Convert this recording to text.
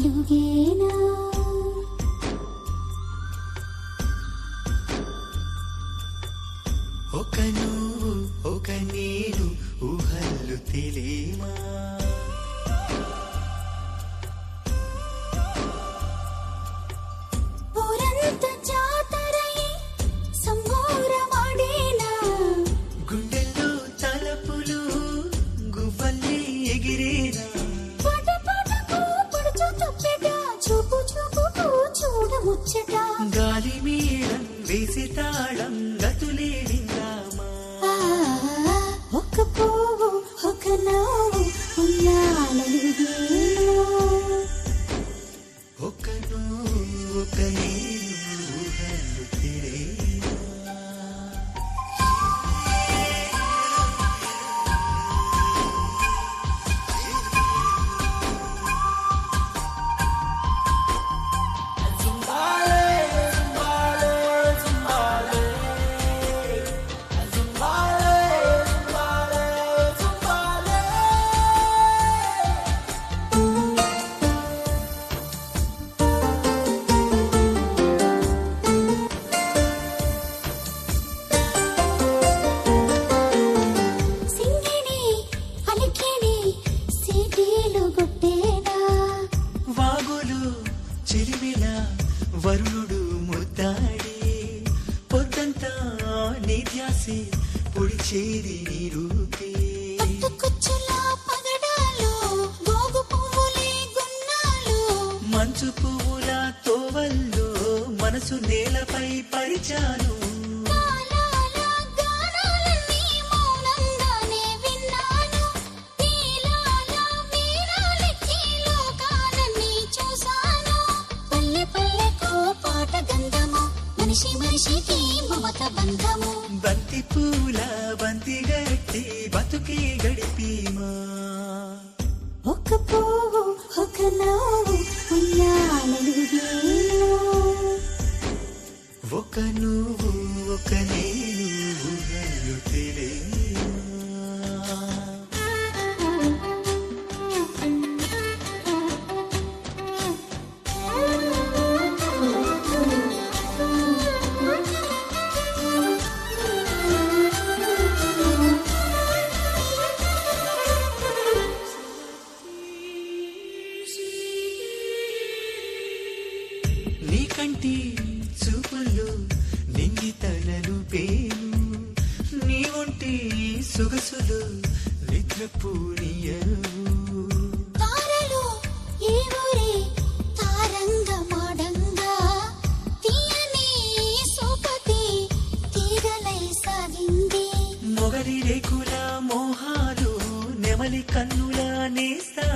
ఉయ్యాలలుగేనా ఒక నువ్వు ఒక నేను ఊహల్లు తెలియమా ఊరంత జాతరయే సంబోరమాడేనా గుండెల్లో తలపులు గువ్వల్లే ఎగిరేనా పాట పాటకు పడుచు తప్పెట చూపు చూపుకు చూడముచ్చట గాలి మేళం వేసి తాళం గతులే విందామా ఒక పువ్వు ఒక నవ్వు ఉయ్యాలలుగేనా ఒక నువ్వు ఒక నేను ఊహల్లు తెలియమా సింగిడి అలికిడి సీటీలు కొట్టేనా వాగులు చిలిమిల వరుణుడు ముద్దాడి పొద్దంతా నీ ధ్యాసి పొడిచేది నీ రూపే పట్టుకుచ్చుల పగడాలు గోగు పువ్వులే గున్నాలు మంచు పువ్వుల తోవల్లో మనసు నేలపై పరిచాను కాలాల గానాలన్నీ మౌనంగానే విన్నాను నీలాల వీరాలెక్కి లోకాలన్నీ చూశాను పల్లె పల్లెకు పాట గంధము మనిషి మనిషికి మమత బంధము బంతి పూల బంతి గట్టి బతుకే గడిపీమా ఒక పువ్వు ఒక నవ్వు ఉయ్యాలలుగేనా ఒక నువ్వు ఒక నేను ఊహలు తెలియమా నీ కంటి చూపుల్లో నింగి తలలు పేను నీ ఒంటి సొగసులు నిద్రపూనియవు తారలు ఏ ఊరే తారంగమాడంగా తీయని సోపతి తీగలై సాగింది మొగలి రేకుల మోహాలు నెమలి కన్నుల నేస్తా